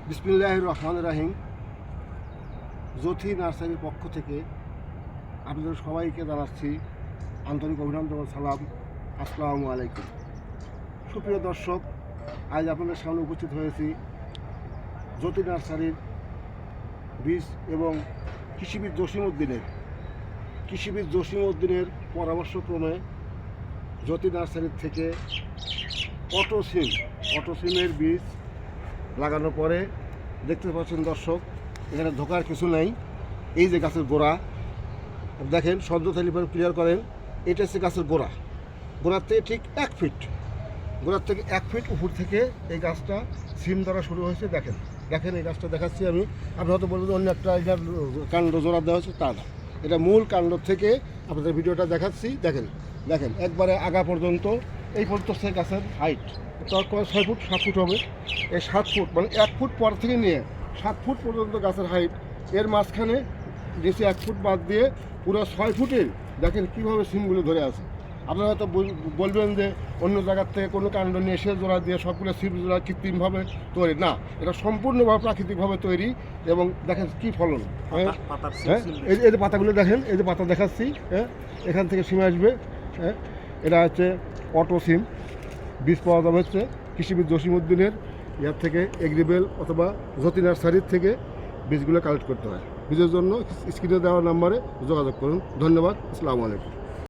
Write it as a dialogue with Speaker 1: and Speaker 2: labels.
Speaker 1: বিসমিল্লাহির রহমানির রহিম। জ্যোতি নার্সারির পক্ষ থেকে আপনাদের সবাইকে জানাচ্ছি আন্তরিক অভিনন্দন, সালাম, আসসালামু আলাইকুম। সুপ্রিয় দর্শক, আজ আপনাদের সামনে উপস্থিত হয়েছি জ্যোতি নার্সারির বীজ এবং কৃষিবিদ জসিমউদ্দিনের পরামর্শক্রমে জ্যোতি নার্সারির থেকে অটোসিমের বীজ লাগানোর পরে দেখতে পাচ্ছেন দর্শক, এখানে ধোকার কিছু নেই। এই যে গাছের গোড়া দেখেন, শব্দ তালিফার ক্লিয়ার করেন, এটা হচ্ছে গাছের গোড়ার থেকে ঠিক 1 ফিট, গোড়ার থেকে 1 ফিট উপর থেকে এই গাছটা সিম ধরা শুরু হয়েছে। দেখেন এই গাছটা দেখাচ্ছি আমি। আপনি হয়তো বলবেন অন্য একটা এটার কাণ্ড জোড়া দেওয়া হচ্ছে, তা না, এটা মূল কাণ্ড থেকে আপনাদের ভিডিওটা দেখাচ্ছি। দেখেন একবারে আগা পর্যন্ত, এই পর্যন্ত সে গাছের হাইট তারপর 6 ফুট 7 ফুট হবে। এই 7 ফুট মানে 1 ফুট পর থেকে নিয়ে 7 ফুট পর্যন্ত গাছের হাইট। এর মাঝখানে নিচে 1 ফুট বাদ দিয়ে পুরো 6 ফুটের দেখেন কীভাবে সিমগুলো ধরে আছে। আপনারা হয়তো বলবেন যে অন্য জায়গার থেকে কোনো কাণ্ড নিয়ে এসে জোড়া দিয়ে সবগুলো সিম জোড়া কৃত্রিমভাবে তৈরি, না, এটা সম্পূর্ণভাবে প্রাকৃতিকভাবে তৈরি। এবং দেখেন কী ফলন, হ্যাঁ, এই যে পাতাগুলো দেখেন, এই যে পাতা দেখাচ্ছি, হ্যাঁ, এখান থেকে সিম আসবে। হ্যাঁ, এটা হচ্ছে অটো সিম। বীজ পাওয়া যাবে হচ্ছে কৃষিবিদ জসিমউদ্দিনের ইয়ার থেকে, এগ্রিবেল অথবা জ্যোতি নার্সারির থেকে বীজগুলো কালেক্ট করতে হয়। বীজের জন্য স্ক্রিনে দেওয়া নাম্বারে যোগাযোগ করুন। ধন্যবাদ, আসসালামু আলাইকুম।